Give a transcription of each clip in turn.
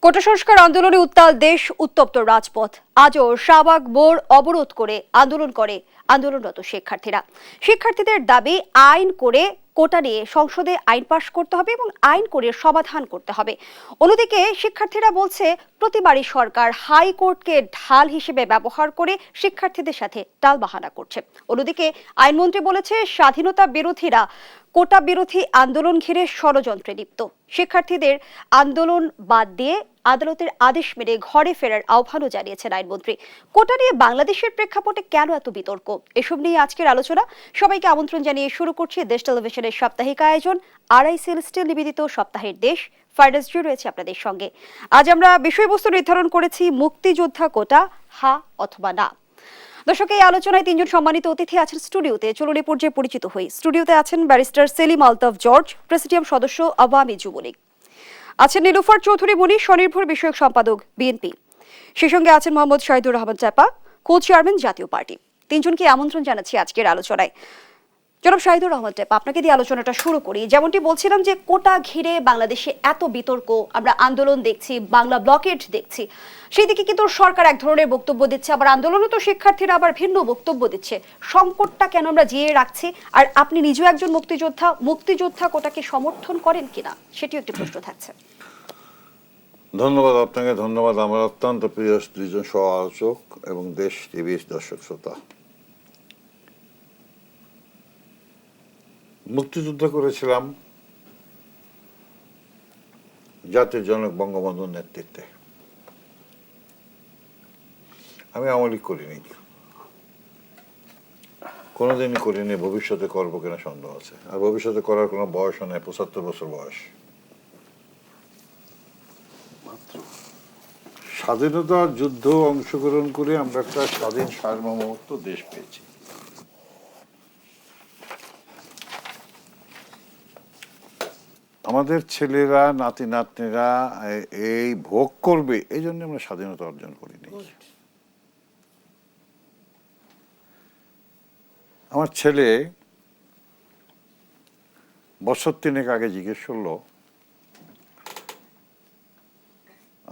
কোটা সংস্কার আন্দোলনে উত্তাল দেশ, উত্তপ্ত রাজপথ। আজও শাহবাগ মোড় অবরোধ করে আন্দোলনরত শিক্ষার্থীদের দাবি আইন করে কোটা নিয়ে সংসদে আইন পাশ করতে হবে এবং আইন করে সমাধান করতে হবে। অন্যদিকে শিক্ষার্থীরা বলছে প্রতিবারই সরকার হাইকোর্টকে ঢাল হিসেবে ব্যবহার করে শিক্ষার্থীদের সাথে টালবাহানা করছে। অন্যদিকে আইনমন্ত্রী বলেছে স্বাধীনতা বিরোধীরা কোটা বিরোধী আন্দোলন ঘিরে ষড়যন্ত্রে লিপ্ত। শিক্ষার্থীদের আন্দোলন বাদ দিয়ে আদালতের আদেশ মেনে ঘরে ফেরার আহ্বানও জানিয়েছেন আইনমন্ত্রী। কোটা নিয়ে বাংলাদেশের প্রেক্ষাপটে কেন এত বিতর্ক, এসব নিয়ে আজকের আলোচনা। সবাইকে আমন্ত্রণ জানিয়ে শুরু করছি দেশ টেলিভিশনের সাপ্তাহিক আয়োজন আড়াইসিএল স্টিল নিবেদিত সপ্তাহের দেশ। ফারদাস জি রয়েছে আপনাদের সঙ্গে। আজ আমরা বিষয়বস্তু নির্ধারণ করেছি মুক্তিযোদ্ধা কোটা, হা অথবা না। দর্শক, এই আলোচনায় তিনজন সম্মানিত অতিথি আছেন স্টুডিওতে। চলুন এ পর্যায়ে পরিচিত হই। স্টুডিওতে আছেন ব্যারিস্টার সেলিম আলতাফ জর্জ, প্রেসিডিয়াম সদস্য, আওয়ামী যুবলীগ। আছেন নীলুফার চৌধুরী মনি, স্বনির্ভর বিষয়ক সম্পাদক, বিএনপি। সেই সঙ্গে আছেন মোহাম্মদ শাহিদুর রহমান চাপা, কো চেয়ারম্যান, জাতীয় পার্টি। তিনজনকে আমন্ত্রণ জানাচ্ছি আজকের আলোচনায়। জনাব শাহিদুর রহমান চাপা, আপনাকে দিয়ে আলোচনাটা শুরু করি। যেমনটি বলছিলাম যে কোটা ঘিরে বাংলাদেশে এত বিতর্ক, আমরা আন্দোলন দেখছি, বাংলা ব্লকেট দেখছি, সেই দিকে কিন্তু সরকার এক ধরনের বক্তব্য দিচ্ছে, আবার আন্দোলনে তো শিক্ষার্থীরা আবার ভিন্ন বক্তব্য দিচ্ছে। সংকটটা কেন আমরা জিয়ে রাখছি? আর আপনি নিজেও একজন মুক্তিযোদ্ধা কোটাকে সমর্থন করেন কিনা, সেটিও একটি প্রশ্ন থাকছে। ধন্যবাদ আপনাকে, ধন্যবাদ আমার অত্যন্ত প্রিয় দুইজন সহ আলোচক এবং দেশ টিভির দর্শক শ্রোতা। মুক্তিযুদ্ধ করেছিলাম জাতির জনক বঙ্গবন্ধুর নেতৃত্বে। আমি আওয়ামী লীগ করিনি, কোনোদিনই করিনি, ভবিষ্যতে করবো কিনা সন্দেহ আছে। আর ভবিষ্যতে করার কোনো বয়স নেই, ৭৫ বছর বয়স। স্বাধীনতা যুদ্ধ অংশগ্রহণ করে আমরা একটা স্বাধীন সার্বভৌমত্ব দেশ পেয়েছি। আমাদের ছেলেরা, নাতি নাতনিরা এই ভোগ করবে, এই জন্য আমরা স্বাধীনতা অর্জন করিনি। আমার ছেলে বছর ৩ আগে জিজ্ঞেস করলো,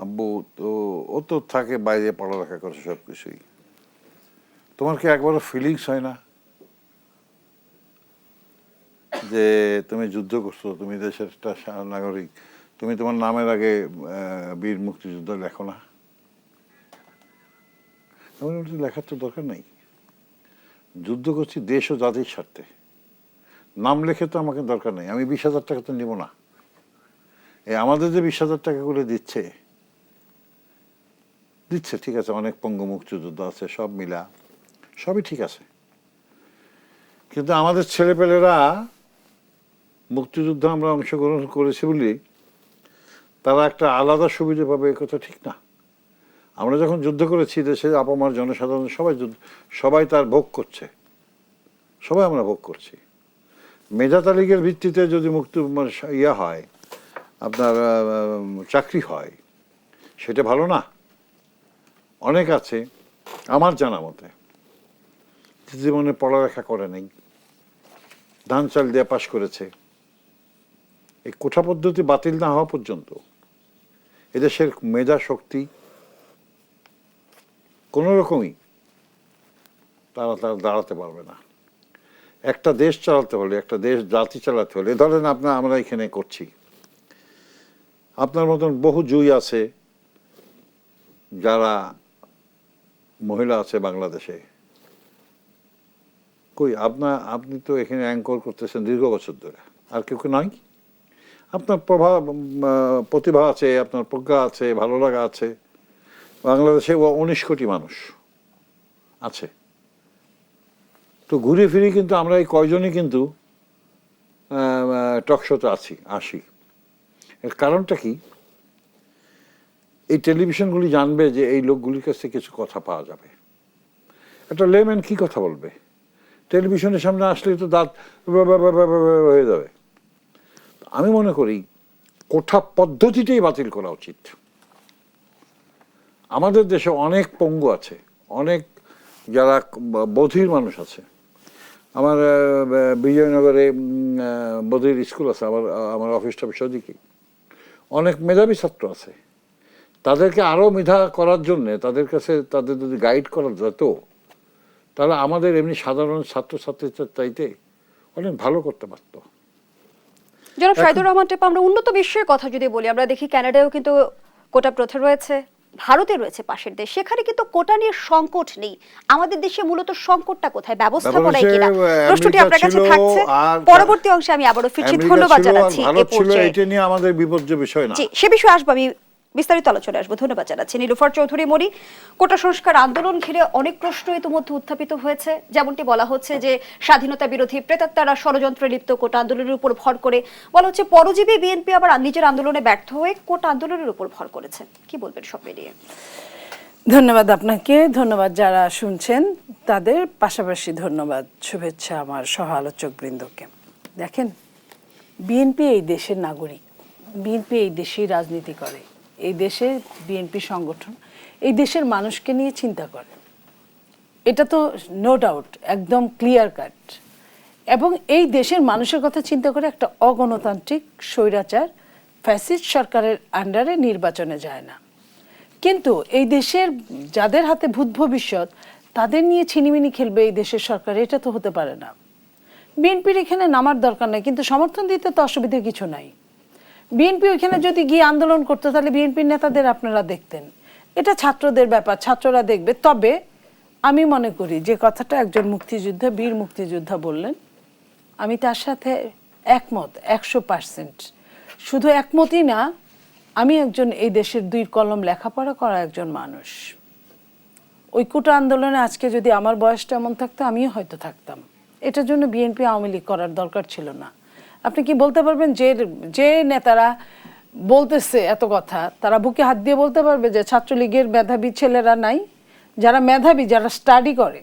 আব্বু তো ও তো থাকে বাইরে, পড়ালেখা করছে সব কিছুই, তোমার কি একবারও ফিলিংস হয় না যে তুমি যুদ্ধ করছো, তুমি দেশের একটা নাগরিক, তুমি তোমার নামের আগে বীর মুক্তিযুদ্ধ লেখো না? লেখার তো দরকার নেই। যুদ্ধ করছি দেশ ও জাতির স্বার্থে, নাম লেখে তো আমাকে দরকার নেই। আমি ২০,০০০ টাকা তো নিব না। আমাদের যে ২০,০০০ টাকা করে দিচ্ছে, ঠিক আছে, অনেক পঙ্গু মুক্তিযুদ্ধ আছে, সব মিলা সবই ঠিক আছে, কিন্তু আমাদের ছেলেপেলেরা মুক্তিযুদ্ধে আমরা অংশগ্রহণ করেছি বলে তারা একটা আলাদা সুবিধা পাবে, এ কথা ঠিক না। আমরা যখন যুদ্ধ করেছি, দেশে আপামার জনসাধারণ সবাই তার ভোগ করছে, সবাই আমরা ভোগ করছি। মেধা তালিকার ভিত্তিতে যদি হয়, আপনার চাকরি হয়, সেটা ভালো না? অনেক আছে আমার জানা মতে জীবনে পড়ালেখা করে নেই, ধান চাল দিয়ে পাশ করেছে। এই কোটা পদ্ধতি বাতিল না হওয়া পর্যন্ত এদেশের মেধা শক্তি কোনো রকমই তারা দাঁড়াতে পারবে না। একটা দেশ চালাতে হলে, একটা দেশ জাতি চালাতে হলে, ধরেন আমরা এখানে করছি, আপনার মতন বহু জুই আছে যারা মহিলা আছে বাংলাদেশে। কই আপনি তো এখানে অ্যাঙ্কর করতেছেন দীর্ঘ বছর ধরে, আর কেউ নাই? আপনার প্রতিভা আছে, আপনার প্রজ্ঞা আছে, ভালো লাগা আছে। বাংলাদেশে ১৯ কোটি মানুষ আছে, তো ঘুরে ফিরে কিন্তু আমরা এই কয়জনই কিন্তু টকশোতে আসি। এর কারণটা কি? এই টেলিভিশনগুলি জানবে যে এই লোকগুলির কাছে কিছু কথা পাওয়া যাবে। একটা লেম্যান কি কথা বলবে? টেলিভিশনের সামনে আসলে তো দাঁত হয়ে যাবে। আমি মনে করি কোটা পদ্ধতিটাই বাতিল করা উচিত। আমাদের দেশে অনেক পঙ্গু আছে, অনেক যারা বধির মানুষ আছে। আমার বিজয়নগরে বধির স্কুল আছে, আমার অফিস টফিস ওদিকে। অনেক মেধাবী ছাত্র আছে, তাদেরকে আরও মেধা করার জন্যে তাদের কাছে তাদের যদি গাইড করা যেত, তাহলে আমাদের এমনি সাধারণ ছাত্রছাত্রীদের চাইতে অনেক ভালো করতে পারতো। জনাব শাহিদুর রহমান টেপা, আমরা উন্নত বিশ্বের কথা যদি বলি, আমরা দেখি কানাডায়ও কিন্তু কোটা প্রথা রয়েছে, ভারতে রয়েছে পাশের দেশ, সেখানে কিন্তু কোটা নিয়ে সংকট নেই। আমাদের দেশে মূলত সংকটটা কোথায়, ব্যবস্থাপনায় কিনা? প্রশ্নটি আপনার কাছে থাকছে। পরবর্তী অংশে আমি আবারও ফিরছি। ধন্যবাদ জানাচ্ছি। এটা নিয়ে আমাদের বিপর্য বিষয় না, জি, সে বিষয়ে আসবো, আমি বিস্তারিত আলোচনায় আসবো। ধন্যবাদ জানাচ্ছি। নীলুফার চৌধুরী মনি, কোটা সংস্কার আন্দোলন ঘিরে অনেক প্রশ্ন ইতিমধ্যে উত্থাপিত হয়েছে। যেমনটি বলা হচ্ছে যে স্বাধীনতা বিরোধী প্রেতাত্মারা ষড়যন্ত্রে লিপ্ত কোটা আন্দোলনের উপর ভর করে। বলা হচ্ছে পরজীবী বিএনপি আবার নিজের আন্দোলনে ব্যর্থ হয়ে কোটা আন্দোলনের উপর ভর করেছে। কি বলবেন সব মিলিয়ে? ধন্যবাদ আপনাকে, ধন্যবাদ যারা শুনছেন তাদের, পাশাপাশি ধন্যবাদ শুভেচ্ছা আমার সহ আলোচক বৃন্দকে। দেখেন, বিএনপি এই দেশের নাগরিক, বিএনপি এই দেশেই রাজনীতি করে, এই দেশে বিএনপি সংগঠন এই দেশের মানুষকে নিয়ে চিন্তা করে, এটা তো নো ডাউট, একদম ক্লিয়ার কাট। এবং এই দেশের মানুষের কথা চিন্তা করে একটা অগণতান্ত্রিক স্বৈরাচার ফ্যাসিস্ট সরকারের আন্ডারে নির্বাচনে যায় না। কিন্তু এই দেশের যাদের হাতে ভূত ভবিষ্যৎ, তাদের নিয়ে ছিনিমিনি খেলবে এই দেশের সরকার, এটা তো হতে পারে না। বিএনপির এখানে নামার দরকার নাই, কিন্তু সমর্থন দিতে তো অসুবিধা কিছু নাই। বিএনপি ওইখানে যদি গিয়ে আন্দোলন করতো, তাহলে বিএনপির নেতাদের আপনারা দেখতেন। এটা ছাত্রদের ব্যাপার, ছাত্ররা দেখবে। তবে আমি মনে করি যে কথাটা একজন মুক্তিযোদ্ধা, বীর মুক্তিযোদ্ধা বললেন, আমি তার সাথে একমত 100%। শুধু একমতই না, আমি একজন এই দেশের 2 কলম লেখাপড়া করা একজন মানুষ। ওই কোটা আন্দোলনে আজকে যদি আমার বয়সটা এমন থাকতো, আমিও হয়তো থাকতাম। এটার জন্য বিএনপি আওয়ামী লীগ করার দরকার ছিল না। আপনি কি বলতে পারবেন যে নেতারা বলতেছে এত কথা, তারা বুকে হাত দিয়ে বলতে পারবে যে ছাত্রলীগের মেধাবী ছেলেরা নাই? যারা মেধাবী, যারা স্টাডি করে,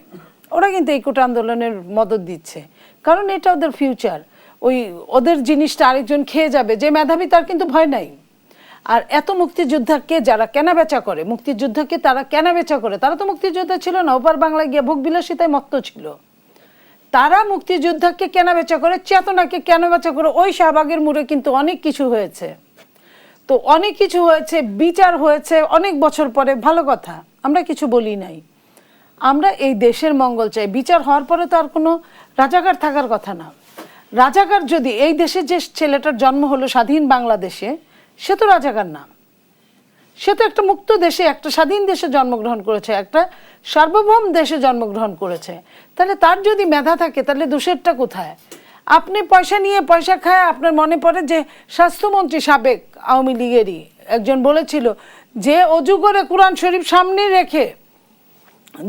ওরা কিন্তু এই কোটা আন্দোলনের মদত দিচ্ছে, কারণ এটা ওদের ফিউচার। ওই ওদের জিনিসটা আরেকজন খেয়ে যাবে, যে মেধাবী তার কিন্তু ভয় নাই। আর এত মুক্তিযোদ্ধাকে যারা কেনাবেচা করে, মুক্তিযুদ্ধকে তারা কেনাবেচা করে, তারা তো মুক্তিযোদ্ধা ছিল না, ওপার বাংলায় গিয়ে ভোগবিলাসিতায় মত্ত ছিল। তারা মুক্তিযোদ্ধাকে কেনাবেচা করে, চেতনাকে কেনাবেচা করে। ওই শাহবাগের মোড়ে কিন্তু অনেক কিছু হয়েছে, তো অনেক কিছু হয়েছে, বিচার হয়েছে অনেক বছর পরে, ভালো কথা, আমরা কিছু বলি নাই। আমরা এই দেশের মঙ্গল চাই। বিচার হওয়ার পরে তো আর কোনো রাজাকার থাকার কথা না। রাজাকার যদি, এই দেশে যে ছেলেটার জন্ম হলো স্বাধীন বাংলাদেশে, সে তো রাজাকার না, সে তো একটা মুক্ত দেশে, একটা স্বাধীন দেশে জন্মগ্রহণ করেছে, একটা সার্বভৌম দেশে জন্মগ্রহণ করেছে। তাহলে তার যদি মেধা থাকে, তাহলে দোষেরটা কোথায়? আপনি পয়সা নিয়ে পয়সা খায়, আপনার মনে পড়ে যে স্বাস্থ্যমন্ত্রী সাবেক আওয়ামী লীগেরই একজন বলেছিল যে অজু করে কোরআন শরীফ সামনে রেখে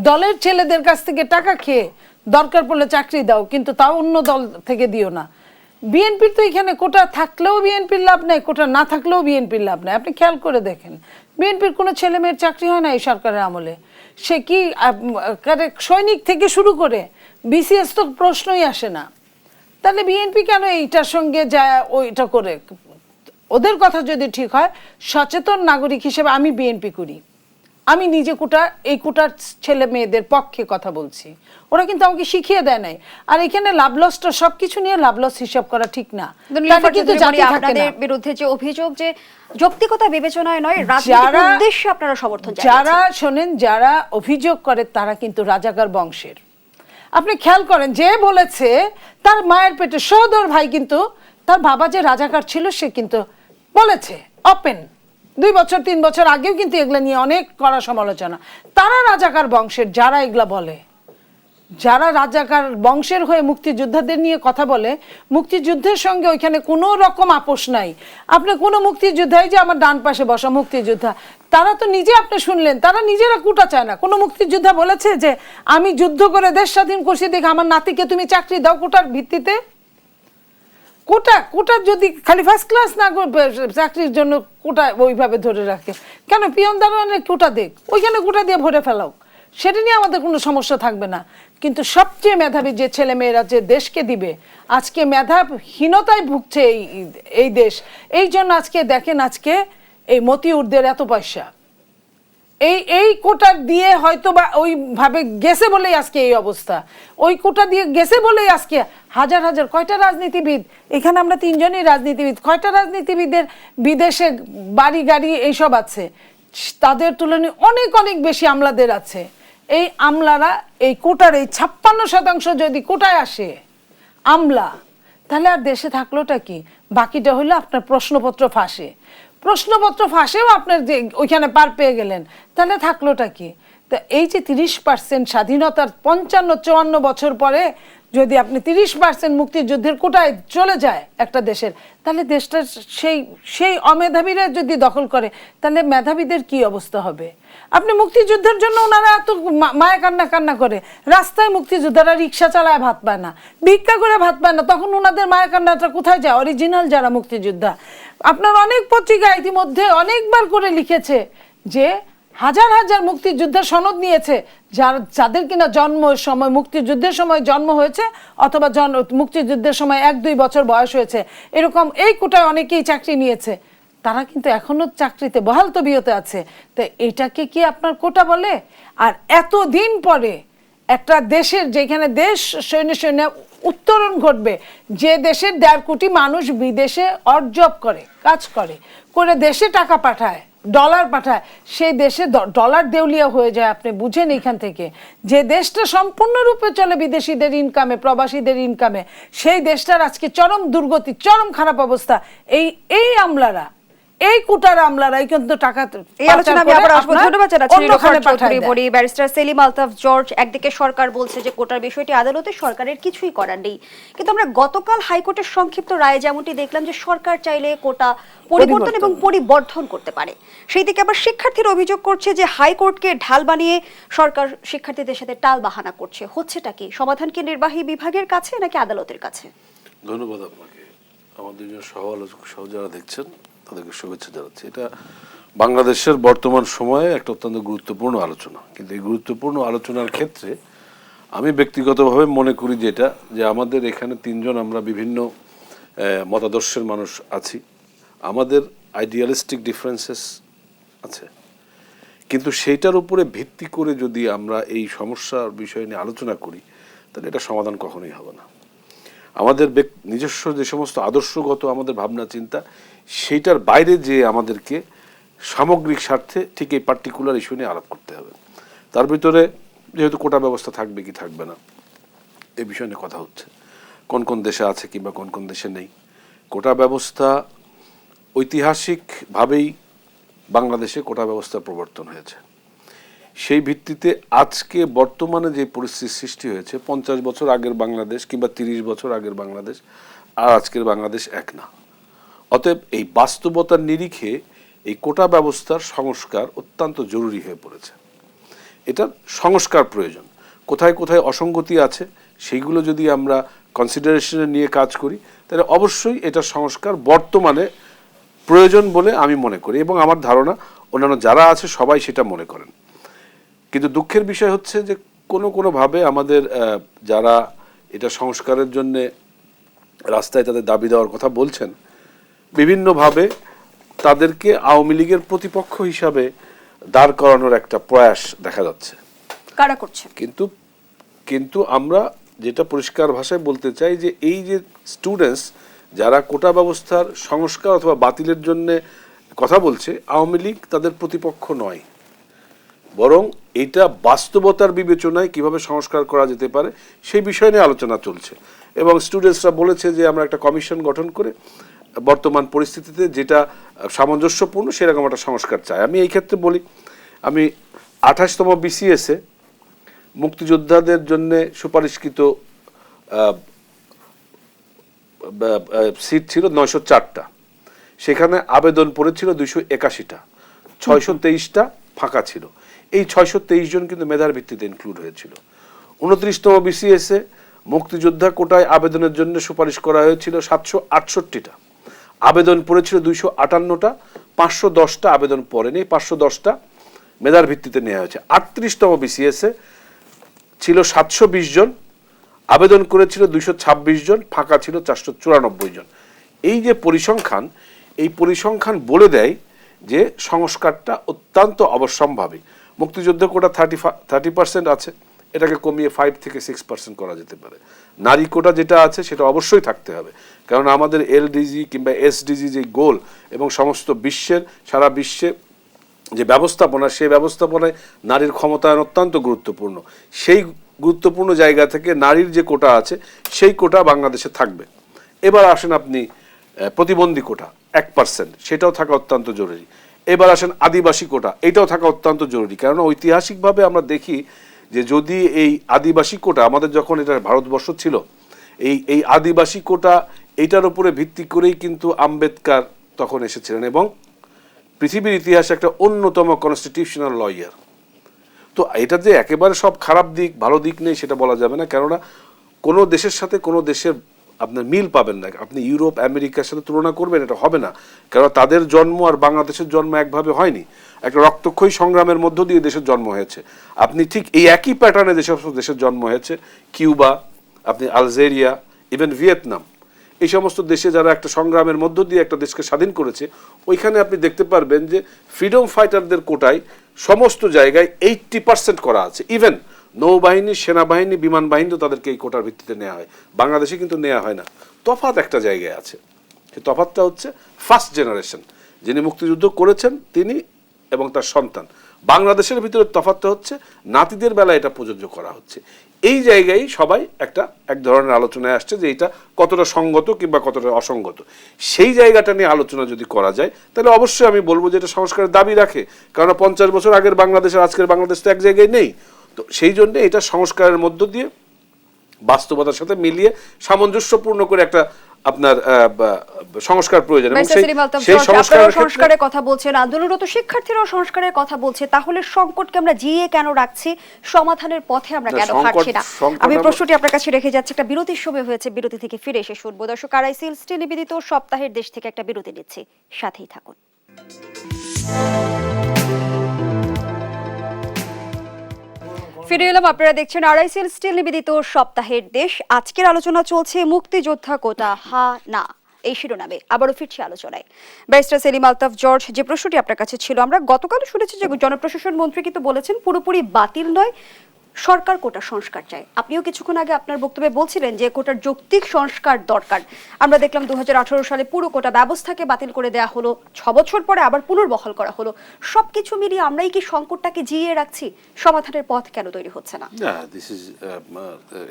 দলের ছেলেদের কাছ থেকে টাকা খেয়ে দরকার পড়লে চাকরি দাও, কিন্তু তাও অন্য দল থেকে দিও না। বিএনপির তো এখানে কোটা থাকলেও বিএনপির লাভ নাই, কোটা না থাকলেও বিএনপির লাভ নাই। আপনি খেয়াল করে দেখেন, বিএনপির কোনো ছেলে মেয়ের চাকরি হয় না এই সরকারের আমলে। সে কি সৈনিক থেকে শুরু করে বিসিএস তো প্রশ্নই আসে না। তাহলে বিএনপি কেন এইটার সঙ্গে যায় ওইটা করে? ওদের কথা যদি ঠিক হয়, সচেতন নাগরিক হিসেবে আমি বিএনপি করি, আমি নিজে এই কোটার ছেলে মেয়েদের পক্ষে কথা বলছি। ওরা কিন্তু আমাকে শিখিয়ে দেয় নাই। আর এখানে লাভ লসটা, সবকিছু নিয়ে লাভ লস হিসাব করা ঠিক না। আপনাদের বিরুদ্ধে যে অভিযোগ যে যৌক্তিকতা বিবেচনায় নয়, রাজনৈতিক উদ্দেশ্যে আপনারা সমর্থন জানাচ্ছেন, যারা শোনেন, যারা অভিযোগ করে তারা কিন্তু রাজাকার বংশের। আপনি খেয়াল করেন, যে বলেছে তার মায়ের পেটে সহোদর ভাই, কিন্তু তার বাবা যে রাজাকার ছিল সে কিন্তু বলেছে ওপেন। 2 বছর 3 বছর আগেও কিন্তু এগুলা নিয়ে অনেক কড়া সমালোচনা। তারা রাজাকার বংশের, যারা এগুলা বলে, যারা রাজাকার বংশের হয়ে মুক্তিযোদ্ধাদের নিয়ে কথা বলে, মুক্তিযুদ্ধের সঙ্গে ওইখানে কোনো রকম আপোষ নাই। আপনি কোনো মুক্তিযোদ্ধাই যে আমার ডান পাশে বসা মুক্তিযোদ্ধা, তারা তো নিজে, আপনি শুনলেন, তারা নিজেরা কোটা চায় না। কোনো মুক্তিযোদ্ধা বলেছে যে আমি যুদ্ধ করে দেশ স্বাধীন করছি, দেখে আমার নাতিকে তুমি চাকরি দাও কোটার ভিত্তিতে? কোটা যদি খালি ফার্স্ট ক্লাস না চাকরির জন্য কোটা ওইভাবে ধরে রাখে কেন? পিয়ন দারোয়ানের কোটা দেখ, ওইখানে কোটা দিয়ে ভরে ফেলাও, সেটা নিয়ে আমাদের কোনো সমস্যা থাকবে না। কিন্তু সবচেয়ে মেধাবী যে ছেলে মেয়েরা যে দেশকে দিবে, আজকে মেধাহীনতায় ভুগছে এই দেশ। এই জন্য আজকে দেখেন, আজকে এই মতিউরদের এত পয়সা, এই কোটা দিয়ে হয়তো বা ওইভাবে গেছে বলেই আজকে এই অবস্থা। ওই কোটা দিয়ে গেছে বলেই আজকে হাজার হাজার, কয়টা রাজনীতিবিদ, এখানে আমরা 3 জনই রাজনীতিবিদ, কয়টা রাজনীতিবিদের বিদেশে বাড়ি গাড়ি এইসব আছে, তাদের তুলনায় অনেক অনেক বেশি আমলাদের আছে। এই আমলারা এই কোটার এই 56% যদি কোটায় আসে আমলা, তাহলে আর দেশে থাকলোটা কি? বাকিটা হলো আপনার প্রশ্নপত্র ফাঁসে, প্রশ্নপত্র ফাঁসেও আপনার যে ওইখানে পার পেয়ে গেলেন, তাহলে থাকলোটা কি? তো এই যে 30% স্বাধীনতার 55-54 বছর পরে যদি আপনি 30% মুক্তিযুদ্ধের কোটায় চলে যায় একটা দেশের, তাহলে দেশটা সেই সেই অমেধাবীরা যদি দখল করে, তাহলে মেধাবীদের কি অবস্থা হবে? আপনি মুক্তিযুদ্ধের জন্য ওনারা এত মায়া কান্না করে, রাস্তায় মুক্তিযোদ্ধারা রিক্সা চালায় ভাত পায় না, ভিক্ষা করে ভাত পায় না, তখন ওনাদের মায়া কান্নাটা কোথায় যায়? অরিজিনাল যারা মুক্তিযোদ্ধা, আপনার অনেক পত্রিকা ইতিমধ্যে অনেকবার করে লিখেছে যে হাজার হাজার মুক্তিযুদ্ধের সনদ নিয়েছে, যাদের কিনা জন্মের সময় মুক্তিযুদ্ধের সময় জন্ম হয়েছে অথবা মুক্তিযুদ্ধের সময় 1-2 বছর বয়স হয়েছে, এরকম এই কোটায় অনেকেই চাকরি নিয়েছে, তারা কিন্তু এখনো চাকরিতে বহাল তবিয়তে আছে। তো এটাকে কি আপনার কোটা বলে? আর এতদিন পরে একটা দেশের, যেখানে দেশ সৈন্য সৈন্য উত্তরণ ঘটবে, যে দেশের 1.5 কোটি মানুষ বিদেশে অর্জব করে, কাজ করে, দেশে টাকা পাঠায়, ডলার পাঠায়, সেই দেশে ডলার দেউলিয়া হয়ে যায়। আপনি বুঝেন এইখান থেকে যে দেশটা সম্পূর্ণরূপে চলে বিদেশিদের ইনকামে, প্রবাসীদের ইনকামে, সেই দেশটার আজকে চরম দুর্গতি, চরম খারাপ অবস্থা। এই আমলারা, এই কোটার আমলারাই কিন্তু টাকা এই আলোচনা আমি আবার আসবো। ধন্যবাদ জানাচ্ছি নীলুফার চৌধুরী বড়ি, ব্যারিস্টার সেলিম আলতাফ জর্জ। একদিকে সরকার বলছে যে কোটার বিষয়টি আদালতে, সরকারের কিছুই করার নেই, কিন্তু আমরা গতকাল হাইকোর্টের সংক্ষিপ্ত রায়ে যেমনটি দেখলাম যে সরকার চাইলে কোটা পরিবর্তন এবং পরিবর্ধন করতে পারে। সেই দিকে আবার শিক্ষার্থীরা অভিযোগ করছে যে হাইকোর্টকে ঢাল বানিয়ে সরকার শিক্ষার্থীদের সাথে টাল বাহানা করছে। হচ্ছেটা কি? সমাধান কি নির্বাহী বিভাগের কাছে নাকি আদালতের কাছে? ধন্যবাদ আপনাকে। আমাদের সহ আলোচক সহ যারা দেখছেন তাদেরকে শুভেচ্ছা জানাচ্ছি। এটা বাংলাদেশের বর্তমান সময়ে একটা অত্যন্ত গুরুত্বপূর্ণ আলোচনা, কিন্তু এই গুরুত্বপূর্ণ আলোচনার ক্ষেত্রে আমি ব্যক্তিগতভাবে মনে করি যেটা, যে আমাদের এখানে 3 জন আমরা বিভিন্ন মতাদর্শের মানুষ আছি, আমাদের আইডিয়ালিস্টিক ডিফারেন্সেস আছে, কিন্তু সেইটার উপরে ভিত্তি করে যদি আমরা এই সমস্যার বিষয় নিয়ে আলোচনা করি, তাহলে এটা সমাধান কখনোই হবে না। আমাদের নিজস্ব যে সমস্ত আদর্শগত আমাদের ভাবনা চিন্তা, সেইটার বাইরে যে আমাদেরকে সামগ্রিক স্বার্থে ঠিক এই পার্টিকুলার ইস্যু নিয়ে আলাপ করতে হবে। তার ভিতরে যেহেতু কোটা ব্যবস্থা থাকবে কি থাকবে না এই বিষয় নিয়ে কথা হচ্ছে, কোন কোন দেশে আছে কিংবা কোন কোন দেশে নেই। কোটা ব্যবস্থা ঐতিহাসিকভাবেই বাংলাদেশে কোটা ব্যবস্থার প্রবর্তন হয়েছে। সেই ভিত্তিতে আজকে বর্তমানে যে পরিস্থিতি সৃষ্টি হয়েছে, 50 বছর আগের বাংলাদেশ কিংবা 30 বছর আগের বাংলাদেশ আর আজকের বাংলাদেশ এক না। অতএব এই বাস্তবতার নিরিখে এই কোটা ব্যবস্থার সংস্কার অত্যন্ত জরুরি হয়ে পড়েছে। এটার সংস্কার প্রয়োজন। কোথায় কোথায় অসঙ্গতি আছে সেইগুলো যদি আমরা কনসিডারেশনে নিয়ে কাজ করি, তাহলে অবশ্যই এটার সংস্কার বর্তমানে প্রয়োজন বলে আমি মনে করি, এবং আমার ধারণা অন্যান্য যারা আছে সবাই সেটা মনে করেন। কিন্তু দুঃখের বিষয় হচ্ছে যে কোনোভাবে আমাদের যারা এটা সংস্কারের জন্য রাস্তায় তাদের দাবি দেওয়ার কথা বলছেন, বিভিন্নভাবে তাদেরকে আওয়ামী লীগের প্রতিপক্ষ হিসাবে দাঁড় করানোর একটা প্রয়াস দেখা যাচ্ছে। কারা করছে? কিন্তু আমরা যেটা পরিষ্কার ভাষায় বলতে চাই যে এই যে স্টুডেন্টস যারা কোটা ব্যবস্থার সংস্কার অথবা বাতিলের জন্য কথা বলছে, আওয়ামী লীগ তাদের প্রতিপক্ষ নয়, বরং এটা বাস্তবতার বিবেচনায় কিভাবে সংস্কার করা যেতে পারে সেই বিষয় নিয়ে আলোচনা চলছে। এবং স্টুডেন্টসরা বলেছে যে আমরা একটা কমিশন গঠন করে বর্তমান পরিস্থিতিতে যেটা সামঞ্জস্যপূর্ণ সেরকম একটা সংস্কার চাই। আমি এই ক্ষেত্রে বলি, আমি 28তম বিসিএসে মুক্তিযোদ্ধাদের জন্য সুপারিশকৃত সিট ছিল 904টা, সেখানে আবেদন পড়েছিল 281টা, 623টা ফাঁকা ছিল। এই 623 জন কিন্তু মেধার ভিত্তিতে ইনক্লুড হয়েছিল। 29তম বিসিএসে মুক্তিযোদ্ধা কোটায় আবেদনের জন্য সুপারিশ করা হয়েছিল 768টা, আবেদন পড়েছিল 258টা, 510টা আবেদন পড়েনি, 510টা মেধার ভিত্তিতে নেওয়া হয়েছে। 38তম বিসিএসে ছিল 720 জন, আবেদন করেছিল 226 জন, ফাঁকা ছিল 494 জন। এই যে পরিসংখ্যান, এই পরিসংখ্যান বলে দেয় যে সংস্কারটা অত্যন্ত অবশ্যম্ভাবী। মুক্তিযুদ্ধ কোটা 30% আছে, এটাকে কমিয়ে 5 থেকে 6% করা যেতে পারে। নারী কোটা যেটা আছে সেটা অবশ্যই থাকতে হবে, কারণ আমাদের এলডিজি কিংবা এসডিজি যে গোল এবং সমস্ত সারা বিশ্বে যে ব্যবস্থাপনা, সেই ব্যবস্থাপনায় নারীর ক্ষমতায়ন অত্যন্ত গুরুত্বপূর্ণ। সেই গুরুত্বপূর্ণ জায়গা থেকে নারীর যে কোটা আছে সেই কোটা বাংলাদেশে থাকবে। এবার আসেন আপনি প্রতিবন্ধী কোটা 1%, সেটাও থাকা অত্যন্ত জরুরি। এবার আসেন আদিবাসী কোটা, এটাও থাকা অত্যন্ত জরুরি। কেননা ঐতিহাসিকভাবে আমরা দেখি যে যদি এই আদিবাসী কোটা, আমাদের যখন এটা ভারতবর্ষ ছিল, এই আদিবাসী কোটা এইটার উপরে ভিত্তি করেই কিন্তু আম্বেদকর তখন এসেছিলেন এবং পৃথিবীর ইতিহাসে একটা অন্যতম কনস্টিটিউশনাল লয়ার। তো এটা যে একেবারে সব খারাপ দিক ভালো দিক নেই সেটা বলা যাবে না, কেননা কোনো দেশের সাথে কোনো দেশের আপনার মিল পাবেন না। আপনি ইউরোপ আমেরিকার সাথে তুলনা করবেন, এটা হবে না। কারণ তাদের জন্ম আর বাংলাদেশের জন্ম একভাবে হয়নি, একটা রক্তক্ষয়ী সংগ্রামের মধ্য দিয়ে দেশের জন্ম হয়েছে। আপনি ঠিক এই একই প্যাটার্নে যেসব দেশের জন্ম হয়েছে, কিউবা, আপনি আলজেরিয়া, ইভেন ভিয়েতনাম, এই সমস্ত দেশে যারা একটা সংগ্রামের মধ্য দিয়ে একটা দেশকে স্বাধীন করেছে, ওইখানে আপনি দেখতে পারবেন যে ফ্রিডম ফাইটারদের কোটায় সমস্ত জায়গায় 80% করা আছে। ইভেন নৌবাহিনী, সেনাবাহিনী, বিমান বাহিনীও তাদেরকে এই কোটার ভিত্তিতে নেওয়া হয়। বাংলাদেশে কিন্তু নেওয়া হয় না। তফাৎ একটা জায়গায় আছে, সেই তফাৎটা হচ্ছে ফার্স্ট জেনারেশন, যিনি মুক্তিযুদ্ধ করেছেন তিনি এবং তার সন্তান। বাংলাদেশের ভিতরে তফাৎটা হচ্ছে নাতিদের বেলায় এটা প্রযোজ্য করা হচ্ছে। এই জায়গায় সবাই এক ধরনের আলোচনায় আসছে যে এটা কতটা সঙ্গত কিংবা কতটা অসঙ্গত। সেই জায়গাটা নিয়ে আলোচনা যদি করা যায় তাহলে অবশ্যই আমি বলবো যে এটা সংস্কারের দাবি রাখে, কারণ 50 বছর আগের বাংলাদেশ আর আজকের বাংলাদেশ তো এক জায়গায় নেই। তো সেই জন্য এটা সংস্কারের মধ্য দিয়ে বাস্তবতার সাথে মিলিয়ে সামঞ্জস্যপূর্ণ করে একটা আপনার সংস্কার প্রয়োজন। এবং সেই সংস্কারের কথা বলছেন, আন্দোলনরত শিক্ষার্থীরাও সংস্কারের কথা বলছে, তাহলে সংকটকে আমরা জিয়ে কেন রাখছি, সমাধানের পথে আমরা কেন হাঁটছি না? আমি প্রশ্নটি আপনার কাছে রেখে যাচ্ছি। একটা বিরতির সময় হয়েছে, বিরতি থেকে ফিরে এসে শুনবো। দর্শক, আরআইসিএল স্টিল নিবেদিত সপ্তাহের দেশ থেকে একটা বিরতি নিচ্ছি, সাথেই থাকুন। ফিরে এলাম, আপনারা দেখছেন আরআইসিএল স্টিল নিবেদিত সপ্তাহের দেশ। আজকের আলোচনা চলছে মুক্তিযোদ্ধা কোটা হা না এই শিরোনামে। আবারও ফিরছি আলোচনায়। ব্যারিস্টার সেলিম আলতাফ জর্জ, যে প্রশ্নটি আপনার কাছে ছিল, আমরা গতকাল শুনেছি যে জনপ্রশাসন মন্ত্রী কিন্তু বলেছেন পুরোপুরি বাতিল নয়, সরকার কোটা সংস্কার চায়। আপনিও কিছুক্ষণ আগে আপনার বক্তব্যে বলছিলেন যে কোটার যৌক্তিক সংস্কার দরকার। আমরা দেখলাম 2018 সালে পুরো কোটা ব্যবস্থাকে বাতিল করে দেওয়া হলো, 6 বছর পরে আবার পুনর্বহাল করা হলো। সবকিছু মিলিয়ে আমরাই কি সংকটটাকে জিয়ে রাখছি? সমাধানের পথ কেন তৈরি হচ্ছে না? না,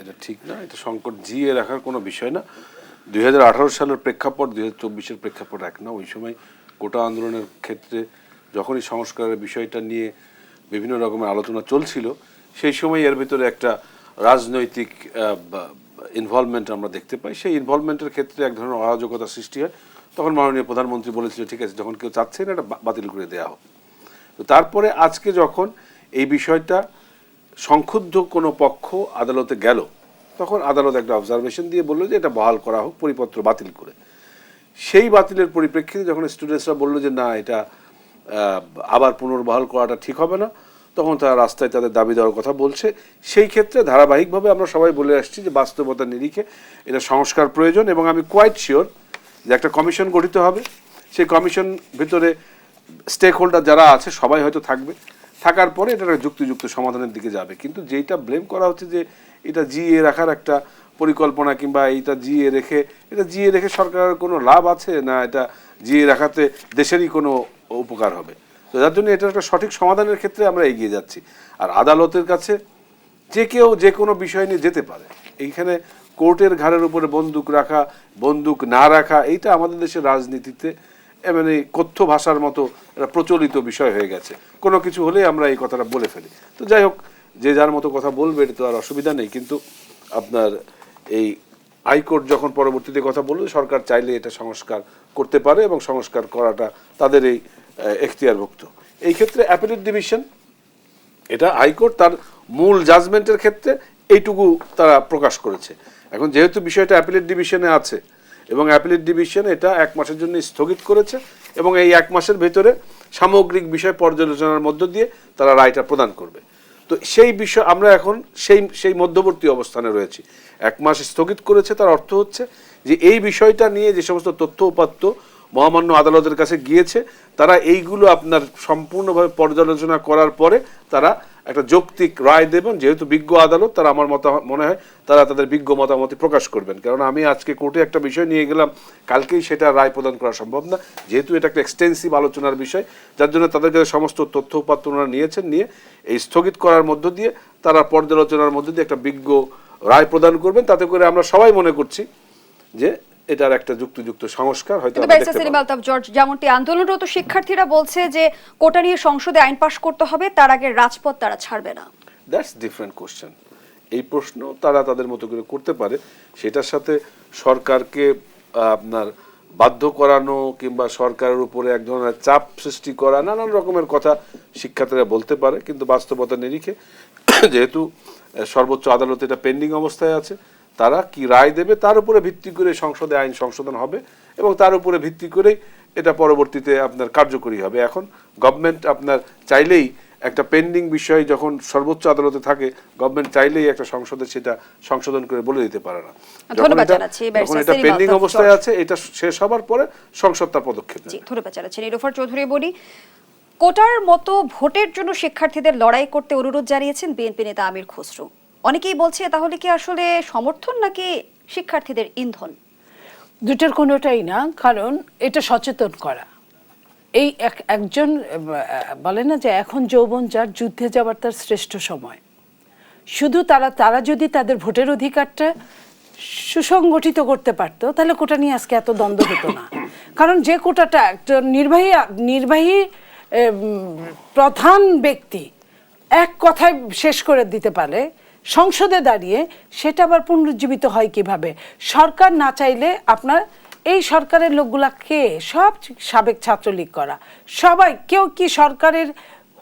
এটা ঠিক না। এটা সংকট জিয়ে রাখার কোনো বিষয় না। 2018 সালের প্রেক্ষাপট 2024-এর প্রেক্ষাপট এক না। ওই সময় কোটা আন্দোলনের ক্ষেত্রে যখনই সংস্কারের বিষয়টা নিয়ে বিভিন্ন রকমের আলোচনা চলছিল, সেই সময় এর ভিতরে একটা রাজনৈতিক ইনভলভমেন্ট আমরা দেখতে পাই। সেই ইনভলভমেন্টের ক্ষেত্রে এক ধরনের অরাজকতা সৃষ্টি হয়। তখন মাননীয় প্রধানমন্ত্রী বলেছিল ঠিক আছে, যখন কেউ চাচ্ছে না এটা বাতিল করে দেওয়া হোক। তো তারপরে আজকে যখন এই বিষয়টা সংক্ষুব্ধ কোনো পক্ষ আদালতে গেল, তখন আদালত একটা অবজারভেশন দিয়ে বললো যে এটা বহাল করা হোক, পরিপত্র বাতিল করে। সেই বাতিলের পরিপ্রেক্ষিতে যখন স্টুডেন্টসরা বললো যে না, এটা আবার পুনর্বহাল করাটা ঠিক হবে না, তখন তারা রাস্তায় তাদের দাবি দেওয়ার কথা বলছে। সেই ক্ষেত্রে ধারাবাহিকভাবে আমরা সবাই বলে আসছি যে বাস্তবতার নিরিখে এটা সংস্কার প্রয়োজন। এবং আমি কোয়াইট শিওর যে একটা কমিশন গঠিত হবে, সেই কমিশন ভিতরে স্টেক হোল্ডার যারা আছে সবাই হয়তো থাকবে, থাকার পরে এটা যুক্তিযুক্ত সমাধানের দিকে যাবে। কিন্তু যেটা ব্লেম করা হচ্ছে যে এটা জিয়ে রাখার একটা পরিকল্পনা কিংবা এটা জিয়ে রেখে সরকারের কোনো লাভ আছে না, এটা জিয়ে রাখাতে দেশেরই কোনো উপকার হবে। তো যার জন্য এটা একটা সঠিক সমাধানের ক্ষেত্রে আমরা এগিয়ে যাচ্ছি। আর আদালতের কাছে যে কেউ যে কোনো বিষয় নিয়ে যেতে পারে। এইখানে কোর্টের ঘাড়ের উপরে বন্দুক রাখা, বন্দুক না রাখা, এইটা আমাদের দেশের রাজনীতিতে মানে কথ্য ভাষার মতো একটা প্রচলিত বিষয় হয়ে গেছে। কোনো কিছু হলেই আমরা এই কথাটা বলে ফেলি। তো যাই হোক, যে যার মতো কথা বলবে, এটা তো আর অসুবিধা নেই। কিন্তু আপনার এই হাইকোর্ট যখন পরবর্তীতে কথা বলল, সরকার চাইলে এটা সংস্কার করতে পারে এবং সংস্কার করাটা তাদের এই এখতিয়ারভুক্ত। এই ক্ষেত্রে অ্যাপিলেট ডিভিশন, এটা হাইকোর্ট তার মূল জাজমেন্টের ক্ষেত্রে এইটুকু তারা প্রকাশ করেছে। এখন যেহেতু বিষয়টা অ্যাপিলেট ডিভিশনে আছে এবং অ্যাপিলেট ডিভিশন এটা 1 মাসের জন্য স্থগিত করেছে এবং এই 1 মাসের ভেতরে সামগ্রিক বিষয় পর্যালোচনার মধ্য দিয়ে তারা রায়টা প্রদান করবে। তো সেই বিষয় আমরা এখন সেই মধ্যবর্তী অবস্থানে রয়েছি। 1 মাস স্থগিত করেছে, তার অর্থ হচ্ছে যে এই বিষয়টা নিয়ে যে সমস্ত তথ্য উপাত্ত মহামান্য আদালতের কাছে গিয়েছে, তারা এইগুলো আপনার সম্পূর্ণভাবে পর্যালোচনা করার পরে তারা একটা যৌক্তিক রায় দেবেন। যেহেতু বিজ্ঞ আদালত, তারা আমার মনে হয় তারা তাদের বিজ্ঞ মতামত প্রকাশ করবেন। কারণ আমি আজকে কোর্টে একটা বিষয় নিয়ে গেলাম, কালকেই সেটা রায় প্রদান করা সম্ভব না, যেহেতু এটা একটা এক্সটেন্সিভ আলোচনার বিষয়, যার জন্য তাদের কাছে সমস্ত তথ্য উপাত্ত ওনারা নিয়েছেন, নিয়ে এই স্থগিত করার মধ্য দিয়ে তারা পর্যালোচনার মধ্য দিয়ে একটা বিজ্ঞ রায় প্রদান করবেন। তাতে করে আমরা সবাই মনে করছি যে এটার একটা যুক্তিযুক্ত সংস্কার হয়তো আমরা দেখতে সেলিম পাবো। আলতাফ জর্জ, যেমনটি আন্দোলনরত শিক্ষার্থীরা বলছে যে কোটা নিয়ে সংসদে আইন পাশ করতে হবে, তার আগে রাজপথ তারা ছাড়বে না। That's different question. এই প্রশ্ন তারা তাদের মতো করে করতে পারে, সেটার সাথে সরকারকে আপনার বাধ্য করানো কিংবা সরকারের উপরে এক ধরনের চাপ সৃষ্টি করা, নানান রকমের কথা শিক্ষার্থীরা বলতে পারে। কিন্তু বাস্তবতা নিরিখে যেহেতু সর্বোচ্চ আদালতে এটা পেন্ডিং অবস্থায় আছে, তারা কি রায় দেবে তার উপরে ভিত্তি করে সংসদে আইন সংশোধন হবে এবং তার উপরে ভিত্তি করেই এটা পরবর্তীতে আপনার কার্যকরী হবে। এখন গভর্নমেন্ট আপনার চাইলেই একটা পেন্ডিং বিষয় যখন সর্বোচ্চ আদালতে থাকে, গভর্নমেন্ট চাইলেই একটা সংসদে সেটা সংশোধন করে বলে দিতে পারে না। যখন এটা পেন্ডিং অবস্থায় আছে, এটা শেষ হবার পরে সংসদ তার পদক্ষেপ নেবে। ধন্যবাদ জানাচ্ছি। নিরুফার চৌধুরী বলি, কোটার মতো ভোটের জন্য শিক্ষার্থীদের লড়াই করতে অনুরোধ জানিয়েছেন বিএনপি নেতা আমির খসরু। অনেকেই বলছে তাহলে কি আসলে সমর্থন নাকি শিক্ষার্থীদের ইন্ধন? দুটোর কোনোটাই না, কারণ এটা সচেতন করা। এই একজন বলে না যে এখন যৌবন যার, যুদ্ধে যাবার তার শ্রেষ্ঠ সময়। শুধু তারা যদি তাদের ভোটের অধিকারটা সুসংগঠিত করতে পারতো, তাহলে কোটা নিয়ে আজকে এত দ্বন্দ্ব হতো না। কারণ যে কোটাটা একটা নির্বাহী প্রধান ব্যক্তি এক কথায় শেষ করে দিতে পারে সংসদে দাঁড়িয়ে, সেটা আবার পুনরুজ্জীবিত হয় কিভাবে? সরকার না চাইলে আপনার এই সরকারের লোকগুলা কে? সব সাবেক ছাত্রলীগ করা সবাই। কেউ কি সরকারের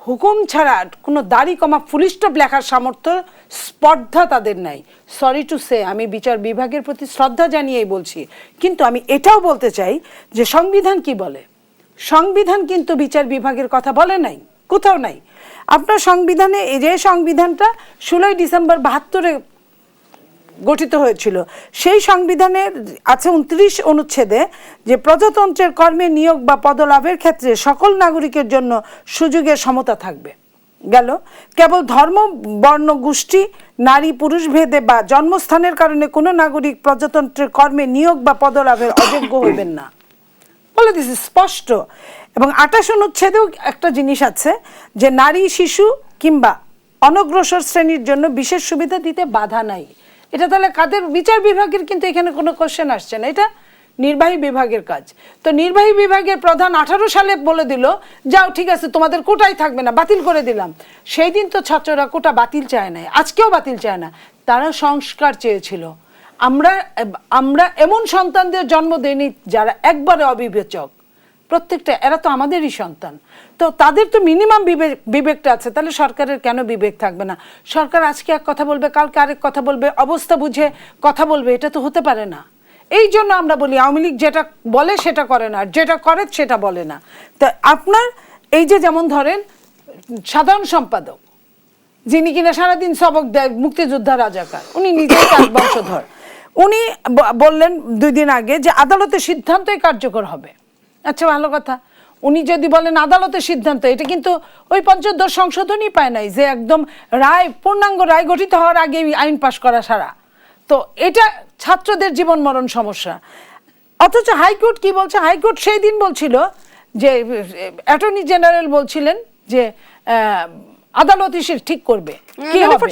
হুকুম ছাড়া কোনো দাড়ি কমা ফুল স্টপ লেখার সামর্থ্য, স্পর্ধা তাদের নাই। সরি টু সে, আমি বিচার বিভাগের প্রতি শ্রদ্ধা জানিয়েই বলছি, কিন্তু আমি এটাও বলতে চাই যে সংবিধান কি বলে। সংবিধান কিন্তু বিচার বিভাগের কথা বলে নাই, কোথাও নাই। আপনার সংবিধানে, এই যে সংবিধানটা 16 ডিসেম্বর 72-এ গঠিত হয়েছিল, সেই সংবিধানের আছে 29 অনুচ্ছেদে যে প্রজাতন্ত্রের কর্মে নিয়োগ বা পদলাভের ক্ষেত্রে সকল নাগরিকের জন্য সুযোগের সমতা থাকবে। গেল, কেবল ধর্ম, বর্ণ, গোষ্ঠী, নারী পুরুষ ভেদে বা জন্মস্থানের কারণে কোনো নাগরিক প্রজাতন্ত্রের কর্মে নিয়োগ বা পদলাভের অযোগ্য হইবেন না, বলে দিয়েছে স্পষ্ট। এবং 28 অনুচ্ছেদেও একটা জিনিস আছে যে নারী, শিশু কিংবা অনগ্রসর শ্রেণীর জন্য বিশেষ সুবিধা দিতে বাধা নাই। এটা তাহলে কাদের? বিচার বিভাগের কিন্তু এখানে কোনো কোশ্চেন আসছে না, এটা নির্বাহী বিভাগের কাজ। তো নির্বাহী বিভাগের প্রধান 18 সালে বলে দিল, যাও ঠিক আছে তোমাদের কোটাই থাকবে না, বাতিল করে দিলাম। সেই দিন তো ছাত্ররা কোটা বাতিল চায় না, আজকেও বাতিল চায় না, তারা সংস্কার চেয়েছিল। আমরা এমন সন্তানদের জন্ম দেইনি যারা একবারে অবিবেচক, প্রত্যেকটা এরা তো আমাদেরই সন্তান। তো তাদের তো মিনিমাম বিবেকটা আছে, তাহলে সরকারের কেন বিবেক থাকবে না? সরকার আজকে এক কথা বলবে, কালকে আরেক কথা বলবে, অবস্থা বুঝে কথা বলবে, এটা তো হতে পারে না। এই জন্য আমরা বলি আওয়ামী লীগ যেটা বলে সেটা করে না, যেটা করে সেটা বলে না। তো আপনার এই যে যেমন ধরেন সাধারণ সম্পাদক, যিনি কিনা সারাদিন সবক দেয়, মুক্তিযোদ্ধা রাজাকার, উনি নিজেই তার বংশধর, উনি বললেন 2 দিন আগে যে আদালতের সিদ্ধান্তই কার্যকর হবে। আচ্ছা, ভালো কথা। উনি যদি বলেন আদালতের সিদ্ধান্ত, এটা কিন্তু ওই পঞ্চদশ সংশোধনই পায় নাই যে একদম রায়, পূর্ণাঙ্গ রায় গঠিত হওয়ার আগে আইন পাশ করা সারা। তো এটা ছাত্রদের জীবন মরণ সমস্যা। অথচ হাইকোর্ট কি বলছে? হাইকোর্ট সেই দিন বলছিল যে অ্যাটর্নি জেনারেল বলছিলেন যে আদালতই সে ঠিক করবে কি হবে।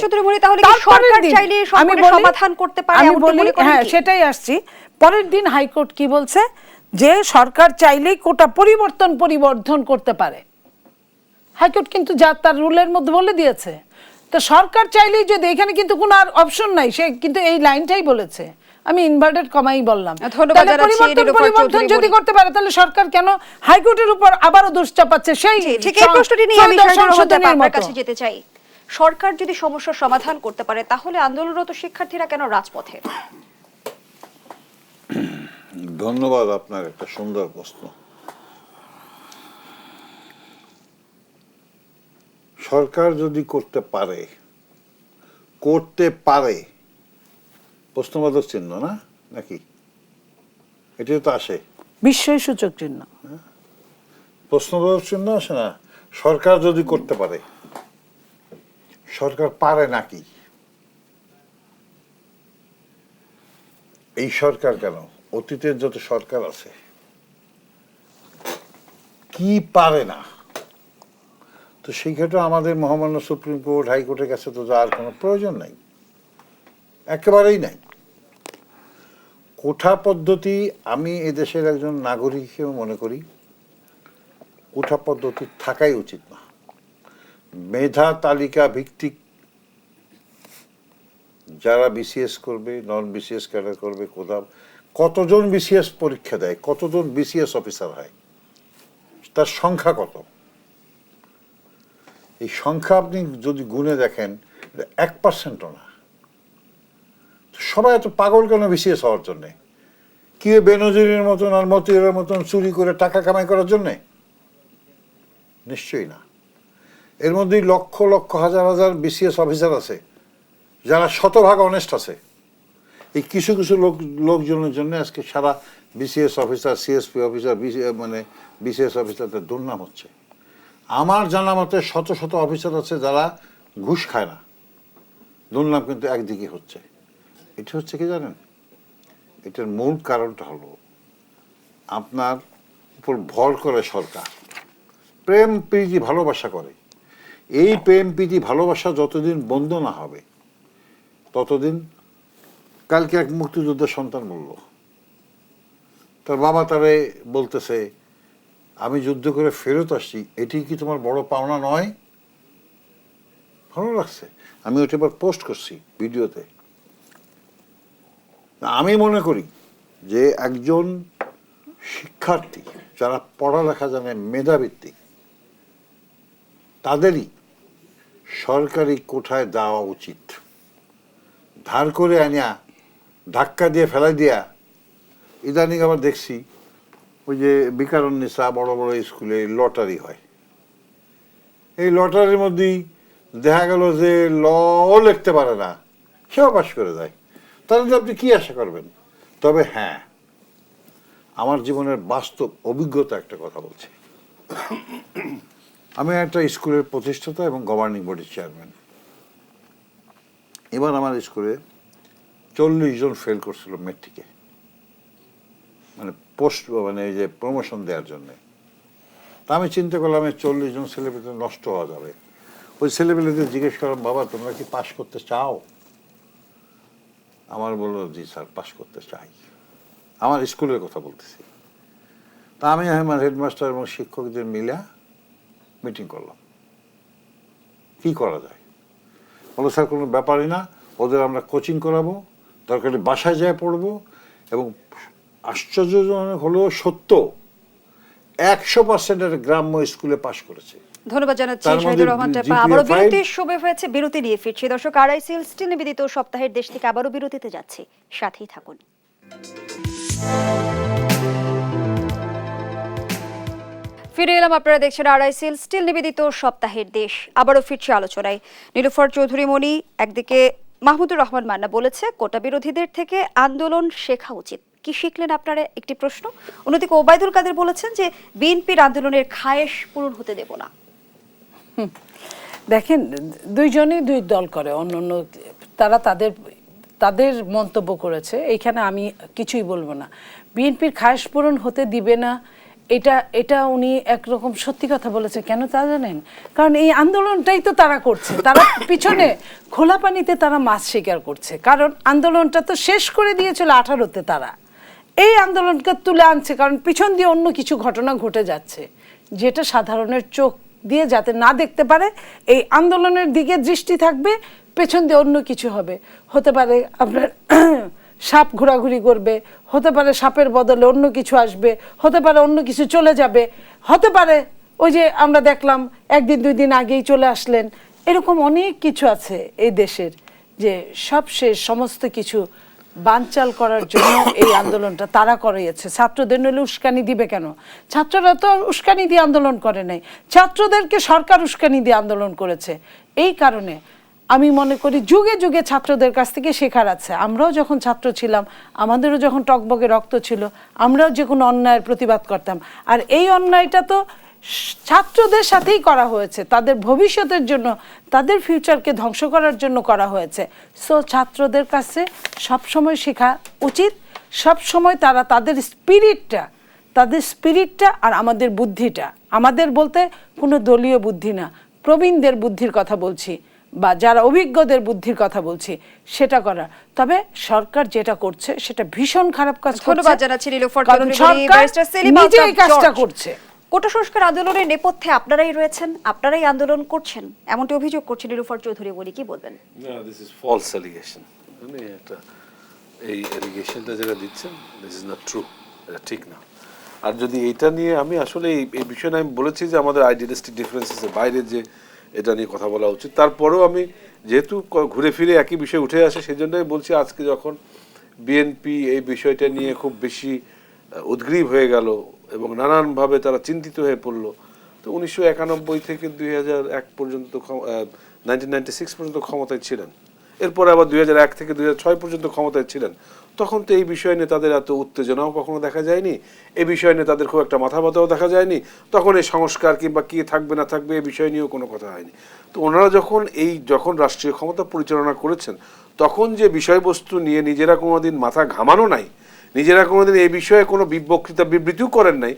আমি বলি, হ্যাঁ সেটাই আসছি। পরের দিন হাইকোর্ট কি বলছে? যে সরকার চাইলেই কোটা পরিবর্ধন করতে পারে। হাইকোর্ট কিন্তু যা তার রুলের মধ্যে বলে দিয়েছে। তো সরকার চাইলেই, যদি এখানে কিন্তু কোনো আর অপশন নাই, সে কিন্তু এই লাইনটাই বলেছে, আমি ইনভার্টেড কমাই বললাম। পরিবর্তন যদি করতে পারে, তাহলে সরকার কেন হাইকোর্টের উপর আবারও দোষ চাপাচ্ছে? সেই ঠিক এই প্রশ্নটি নিয়ে আমি আপনার কাছে যেতে চাই। সরকার যদি সমস্যার সমাধান করতে পারে, তাহলে আন্দোলনরত শিক্ষার্থীরা কেন রাজপথে? ধন্যবাদ, আপনার একটা সুন্দর প্রশ্ন। সরকার যদি করতে পারে প্রশ্নবোধক চিহ্ন না নাকি? এটিও তো আসে বিস্ময় সূচক চিহ্ন, প্রশ্নবোধক চিহ্ন আসে না? সরকার যদি করতে পারে, সরকার পারে নাকি? এই সরকার কেন, অতীতের যত সরকার আছে কি পারে না? তো সেই ক্ষেত্রে আমাদের মহামান্য সুপ্রিম কোর্ট, হাইকোর্টের কাছে তো যাওয়ার কোনো প্রয়োজন নাই, একেবারেই নাই। কোঠা পদ্ধতি, আমি এদেশের একজন নাগরিক হিসেবে মনে করি কোঠা পদ্ধতি থাকাই উচিত না। মেধা তালিকা ভিত্তিক যারা বিসিএস করবে, নন বিসিএস ক্যাডার করবে, কতজন বিসিএস পরীক্ষা দেয়, কতজন বিসিএস অফিসার হয়, তার সংখ্যা কত? এই সংখ্যা আপনি যদি গুণে দেখেন 1%ও না। সবাই এত পাগল কেন বিসিএস হওয়ার জন্যে? কি বেনজিরের মতন আর মতিউরের মতন চুরি করে টাকা কামাই করার জন্যে? নিশ্চয়ই না। এর মধ্যেই লক্ষ লক্ষ হাজার হাজার বিসিএস অফিসার আছে যারা শতভাগ অনেস্ট আছে। এই কিছু কিছু লোকজনের জন্য আজকে সারা BCS officer, CSP officer, BCS অফিসারদের দুর্নাম হচ্ছে। আমার জানা মতে শত শত অফিসার আছে যারা ঘুষ খায় না, দুর্নাম কিন্তু একদিকে হচ্ছে। এটা হচ্ছে কি জানেন, এটার মূল কারণটা হলো আপনার উপর ভর করে সরকার, প্রেম প্রীতি ভালোবাসা করে। এই প্রেম প্রীতি ভালোবাসা যতদিন বন্ধ না হবে ততদিন, কালকে এক মুক্তিযোদ্ধার সন্তান বলল, তার বাবা তারে বলতেছে আমি যুদ্ধ করে ফেরত আসছি, এটি কি তোমার বড় পাওনা নয়? ভালো লাগছে, আমি ওটা এবার পোস্ট করছি ভিডিওতে। আমি মনে করি যে একজন শিক্ষার্থী যারা পড়ালেখা জানে, মেধাভিত্তিক, তাদেরই সরকারি কোঠায় দেওয়া উচিত। ধার করে আনিয়া ধাক্কা দিয়ে ফেলাই দিয়া, ইদানিং আবার দেখছি ওই যে বিকারুন্নিসা বড় বড় স্কুলে লটারি হয়, এই লটারির মধ্যেই দেখা গেল যে লও লিখতে পারে না, সেও পাশ করে দেয়। তাহলে আপনি কি আশা করবেন? তবে হ্যাঁ, আমার জীবনের বাস্তব অভিজ্ঞতা একটা কথা বলছি। আমি একটা স্কুলের প্রতিষ্ঠাতা এবং গভর্নিং বডির চেয়ারম্যান। এবার আমার স্কুলে 40 জন ফেল করছিল মেট্রিকে, এই যে প্রমোশন দেওয়ার জন্যে। তা আমি চিন্তা করলাম এই 40 জন ছেলেমেয়ে নষ্ট হওয়া যাবে। ওই ছেলেমেয়েদের জিজ্ঞেস করলাম, বাবা তোমরা কি পাশ করতে চাও? আমার বললো জি স্যার, পাশ করতে চাই। আমার স্কুলের কথা বলতেছি। তা আমি আমার হেডমাস্টার এবং শিক্ষকদের মিলে মিটিং করলাম, কি করা যায়। বলো স্যার কোনো ব্যাপারই না, ওদের আমরা কোচিং করাবো, দরকারে বাসায় যায় পড়বো। এবং আশ্চর্যজনক হলেও সত্য, 100% গ্রাম্য স্কুলে পাশ করেছে। ধন্যবাদ জানাচ্ছি তার মধ্যে শহীদুর রহমান টেপা। GPA আবারও 5 বিরতির সময় হয়েছে, বিরতি নিয়ে ফিরছি। দর্শক, আরআইসিএল স্টিল নিবেদিত সপ্তাহের দেশ থেকে আবারও বিরতিতে যাচ্ছে, সাথেই থাকুন। ফিরে এলাম, আপনারা দেখছেন আরআইসিএল স্টিল নিবেদিত সপ্তাহের দেশ। আবারও ফিরছি আলোচনায়। নীলুফার চৌধুরী মণি, একদিকে মাহমুদুর রহমান মান্না বলেছে কোটা বিরোধীদের থেকে আন্দোলন শেখা উচিত, কি শিখলেন আপনারা, একটি প্রশ্ন। অন্যদিকে ওবায়দুল কাদের বলেছেন যে বিএনপির আন্দোলনের খায়েশ পূরণ হতে দেব না। দেখেন, দুইজনেই দুই দল করে, অন্য অন্য তারা তাদের মন্তব্য করেছে, এইখানে আমি কিছুই বলবো না। বিএনপির খায়েশ পূরণ হতে দিবে না, এটা উনি একরকম সত্যি কথা বলেছে। কেন তা জানেন? কারণ এই আন্দোলনটাই তো তারা করছে, তারা পিছনে খোলা পানিতে তারা মাছ শিকার করছে। কারণ আন্দোলনটা তো শেষ করে দিয়েছিল 18-তে, তারা এই আন্দোলনকে তুলে আনছে কারণ পিছন দিয়ে অন্য কিছু ঘটনা ঘটে যাচ্ছে, যেটা সাধারণের চোখ দিয়ে যাতে না দেখতে পারে, এই আন্দোলনের দিকে দৃষ্টি থাকবে, পেছন দিয়ে অন্য কিছু হবে। হতে পারে আপনার সাপ ঘোরাঘুরি করবে, হতে পারে সাপের বদলে অন্য কিছু আসবে, হতে পারে অন্য কিছু চলে যাবে, হতে পারে ওই যে আমরা দেখলাম 1 দিন 2 দিন আগেই চলে আসলেন। এরকম অনেক কিছু আছে এই দেশের, যে সব শেষ, সমস্ত কিছু বানচাল করার জন্য এই আন্দোলনটা তারা করিয়েছে। ছাত্রদের নইলে উস্কানি দিবে কেন? ছাত্ররা তো উস্কানি দিয়ে আন্দোলন করে নাই, ছাত্রদেরকে সরকার উস্কানি দিয়ে আন্দোলন করেছে। এই কারণে আমি মনে করি যুগে যুগে ছাত্রদের কাছ থেকে শেখার আছে। আমরাও যখন ছাত্র ছিলাম, আমাদেরও যখন টকবগে রক্ত ছিল, আমরাও যে কোনো অন্যায়ের প্রতিবাদ করতাম। আর এই অন্যায়টা তো ছাত্রদের সাথেই করা হয়েছে, তাদের ভবিষ্যতের জন্য, তাদের ফিউচারকে ধ্বংস করার জন্য করা হয়েছে। সো ছাত্রদের কাছে সবসময় শেখা উচিত, সবসময় তারা তাদের স্পিরিটটা আর আমাদের বুদ্ধিটা, আমাদের বলতে কোনো দলীয় বুদ্ধি না, প্রবীণদের বুদ্ধির কথা বলছি বা যারা অভিজ্ঞদের বুদ্ধির কথা বলছি, সেটা করা। তবে সরকার যেটা করছে সেটা ভীষণ খারাপ কাজ করছে। ধন্যবাদ জানাচ্ছি নীলুফার কারণ চৌধুরী, সরকার ব্যারিস্টার সেলিম নিজে আলতাফ এই কাজটা জর্জ। করছে। কোটা সংস্কার আন্দোলনের নেপথ্যে আপনারাই রয়েছেন, আপনারাই আন্দোলন করছেন, এমনটি অভিযোগ করছেন নীলুফার চৌধুরী। বলি, কি বলবেন? না, দিস ইজ ফলস অ্যালিগেশন। মানে এটা, এই অ্যালিগেশনটা যেটা দিচ্ছেন, দিস ইজ নট ট্রু, এটা ঠিক না। আর যদি এটা নিয়ে আমি আসলে এই বিষয়ে আমি বলেছি যে আমাদের আইডিয়ালিস্টিক ডিফারেন্সেসের বাইরে যে এটা নিয়ে কথা বলা উচিত, তারপরেও আমি যেহেতু ঘুরে ফিরে একই বিষয় উঠে আসে, সেই জন্যই বলছি আজকে যখন বিএনপি এই বিষয়টা নিয়ে খুব বেশি উদ্গ্রীব হয়ে গেল এবং নানানভাবে তারা চিন্তিত হয়ে পড়লো, তো 1991 থেকে 2001 পর্যন্ত 1996 পর্যন্ত ক্ষমতায় ছিলেন, এরপরে আবার 2001 থেকে 2006 পর্যন্ত ক্ষমতায় ছিলেন, তখন তো এই বিষয় নিয়ে তাদের এত উত্তেজনাও কখনো দেখা যায়নি, এই বিষয় নিয়ে তাদের খুব একটা মাথা ব্যথাও দেখা যায়নি, তখন এই সংস্কার কিংবা কি থাকবে না থাকবে এই বিষয় নিয়েও কোনো কথা হয়নি। তো ওনারা যখন রাষ্ট্রীয় ক্ষমতা পরিচালনা করেছেন, তখন যে বিষয়বস্তু নিয়ে নিজেরা কোনোদিন মাথা ঘামানো নাই, নিজেরা কোনোদিন এই বিষয়ে কোনো বিবৃতিও করেন নাই,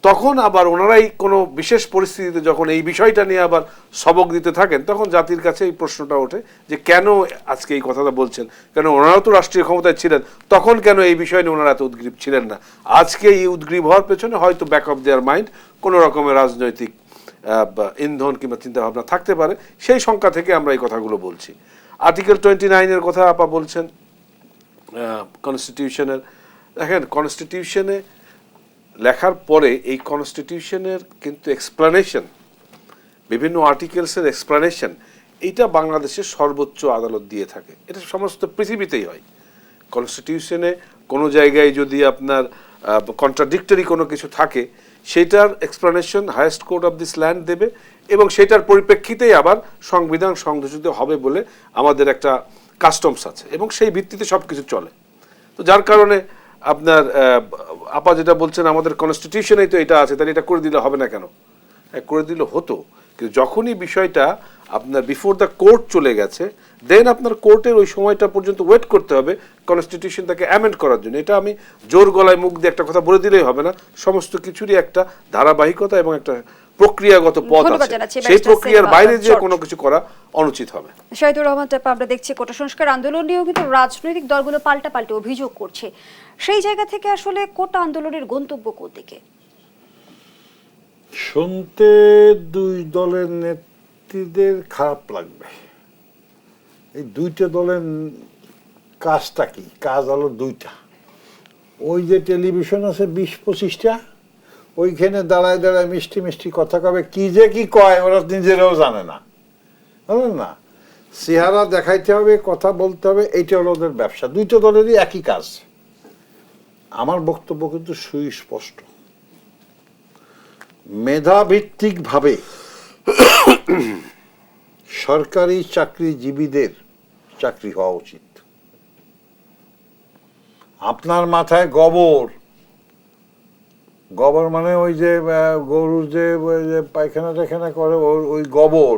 তখন আবার ওনারাই কোনো বিশেষ পরিস্থিতিতে যখন এই বিষয়টা নিয়ে আবার সবক দিতে থাকেন, তখন জাতির কাছে এই প্রশ্নটা ওঠে যে কেন আজকে এই কথাটা বলছেন, কেন ওনারাও তো রাষ্ট্রীয় ক্ষমতায় ছিলেন, তখন কেন এই বিষয় নিয়ে ওনারা এত উদ্গ্রীব ছিলেন না। আজকে এই উদ্গ্রীব হওয়ার পেছনে হয়তো ব্যাক অফ দেয়ার মাইন্ড কোনো রকমের রাজনৈতিক ইন্ধন কিংবা চিন্তাভাবনা থাকতে পারে, সেই সংখ্যা থেকে আমরা এই কথাগুলো বলছি। আর্টিকেল 29-এর কথা আপা বলছেন, কনস্টিটিউশনের, দেখেন কনস্টিটিউশনে লেখার পরে এই কনস্টিটিউশনের কিন্তু এক্সপ্লানেশন, বিভিন্ন আর্টিকেলসের এক্সপ্লানেশন, এইটা বাংলাদেশের সর্বোচ্চ আদালত দিয়ে থাকে, এটা সমস্ত পৃথিবীতেই হয়। কনস্টিটিউশনে কোনো জায়গায় যদি আপনার কন্ট্রাডিক্টরি কোনো কিছু থাকে, সেইটার explanation highest court of this land দেবে এবং সেটার পরিপ্রেক্ষিতেই আবার সংবিধান সংযোজিত হবে বলে আমাদের একটা কাস্টমস আছে এবং সেই ভিত্তিতে সব কিছু চলে। তো যার কারণে আপনার আপা যেটা বলছেন আমাদের কনস্টিটিউশনেই তো এটা আছে, তাহলে এটা করে দিলে হবে না কেন? করে দিলে হতো, কিন্তু যখনই বিষয়টা আপনার বিফোর দ্য কোর্ট চলে গেছে, দেন আপনার কোর্টের ওই সময়টা পর্যন্ত ওয়েট করতে হবে কনস্টিটিউশনটাকে অ্যামেন্ড করার জন্য। এটা আমি জোর গলায় মুখ দিয়ে একটা কথা বলে দিলেই হবে না, সমস্ত কিছুরই একটা ধারাবাহিকতা এবং একটা প্রক্রিয়াগত পথ আছে, সেই প্রক্রিয়ার বাইরে যে কোনো কিছু করা অনুচিত হবে। শহীদুর রহমান টাপা, আমরা দেখছি কোটা সংস্কার আন্দোলন নিয়েও কিন্তু রাজনৈতিক দলগুলো পাল্টা অভিযোগ করছে, সেই জায়গা থেকে আসলে কোটা আন্দোলনের গন্তব্য কোন দিকে? শুনতে দুই দলের নেত্রীদের খারাপ লাগবে। এই দুইটা দলের কাজটা কি? কাজ হলো দুইটা। ওই যে টেলিভিশন আছে 20-25টা, ওইখানে দাঁড়ায় দাঁড়ায় মিষ্টি মিষ্টি কথা কবে, কি যে কি কয় ওরা নিজেরাও জানে না, বুঝলেন না? চেহারা দেখাইতে হবে, কথা বলতে হবে, এইটা হলো ওদের ব্যবসা। দুইটা দলেরই একই কাজ। আমার বক্তব্য কিন্তু সুস্পষ্ট, মেধাভিত্তিকভাবে সরকারি চাকরিজীবীদের চাকরি হওয়া উচিত। আপনার মাথায় গোবর মানে ওই যে গরুর যে পায়খানা টায়খানা করে ওই গোবর,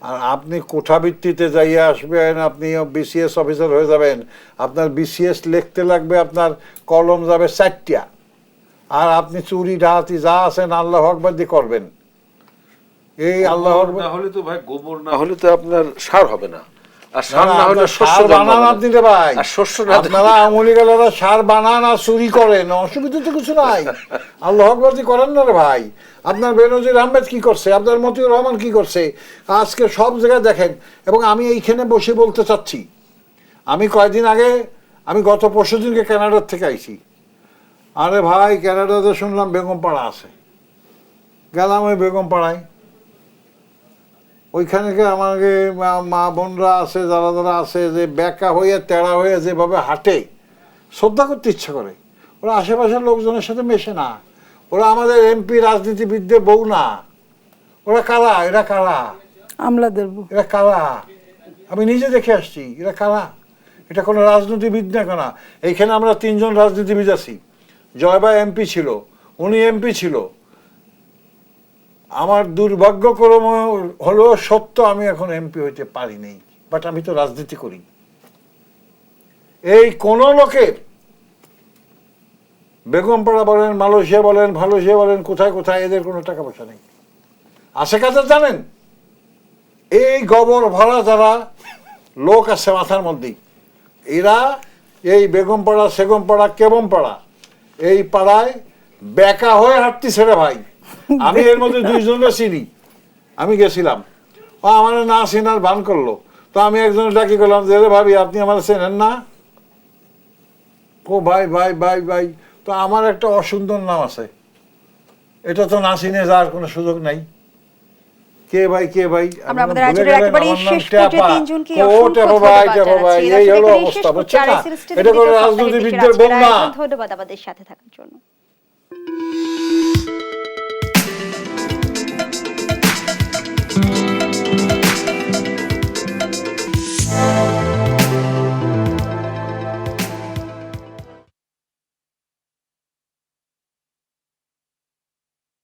আর আপনি কোঠা ভিত্তিতে যাইয়া আসবেন, আপনি বিসিএস অফিসার হয়ে যাবেন, আপনার বিসিএস লিখতে লাগবে, আপনার কলম যাবে 4টা, আর আপনি চুরি ডাহাতি যা আছেন আল্লাহ আকবার দিয়ে করবেন। এই আল্লাহ না হলে তো ভাই, গোবর না হলে তো আপনার সার হবে না, আর সার না হলে শস্য সার বানান আপনি রে ভাই, আর শস্য না আপনারা আমলি গেলেরা সার বানান আর চুরি করেন, অসুবিধা তো কিছু নাই। আল্লাহ আকবার দিয়ে করেন না রে ভাই। আপনার বেনজির আহমেদ কি করছে, আপনার মতিউর রহমান কি করছে, আজকে সব জায়গায় দেখেন। এবং আমি এইখানে বসে বলতে চাচ্ছি, আমি কয়েকদিন আগে, আমি গত পরশুদিনকে কানাডার থেকে আইছি। আরে ভাই, কানাডাতে শুনলাম বেগমপাড়া আছে, গেলাম ওই বেগমপাড়ায়, ওইখানে আমাকে মা বোনরা আছে, যারা যারা আছে, যে ব্যাকা হয়ে তেড়া হয়ে যেভাবে হাঁটে, শ্রদ্ধা করতে ইচ্ছা করে। ওরা আশেপাশের লোকজনের সাথে মেশে না, ওরা আমাদের এমপি রাজনীতিবিদদের বউ না। ওরা কারা? এরা কারা? আমলাদের বউ। এরা কারা? আমি নিজে দেখে আসছি, এরা কারা? এটা কোনো রাজনীতিবিদ না কেনা। এইখানে আমরা 3 জন রাজনীতিবিদ আছি। জয়বা এমপি ছিল, উনি এমপি ছিল, আমার দুর্ভাগ্যক্রম হলো সত্য, আমি এখন এমপি হইতে পারিনি, বাট আমি তো রাজনীতি করি। এই কোন লোকের বেগমপাড়া বলেন, মালয়েশিয়া বলেন, ভালোশিয়া বলেন, কোথায় কোথায় এদের কোনো টাকা পয়সা নেই। আছে কাজে জানেন, এই গোবর ভরা যারা লোক আছে মাথার মধ্যেই, এরা এই বেগমপাড়া, সেগমপাড়া, কেবমপাড়া, এই পাড়ায় বেকা হয়ে হাঁটতেছে রে ভাই। আমি এর মধ্যে দুইজনে চিনি, আমি গেছিলাম, ও আমার না চেনার ভান করলো, তো আমি একজন ডাকি করলাম যে রে ভাবি আপনি আমার চেনেন না? ও ভাই ভাই ভাই ভাই, তো আমার একটা অসুন্দর নাম আছে, এটা তো না চিনে যাওয়ার কোনো সুযোগ নাই। কে ভাই কে ভাই? আমরা আমাদের ভুলে আয়োজনের গেলেন, একেবারে আমার নাম শেষ পর্যায়ে টেপা। তিনজনকে ও অসংখ্য টেপা ভাই, ধন্যবাদ টেপা ভাই, জানাচ্ছি। এই হলো একেবারে শেষ অবস্থা, বুঝছেন পর্যায়ে না? আরএসএল এটা কোনো স্টেডিয়ামের রাজনীতিবিদদের সপ্তাহে বন্যা। ধন্যবাদ আমাদের সাথে থাকার জন্য।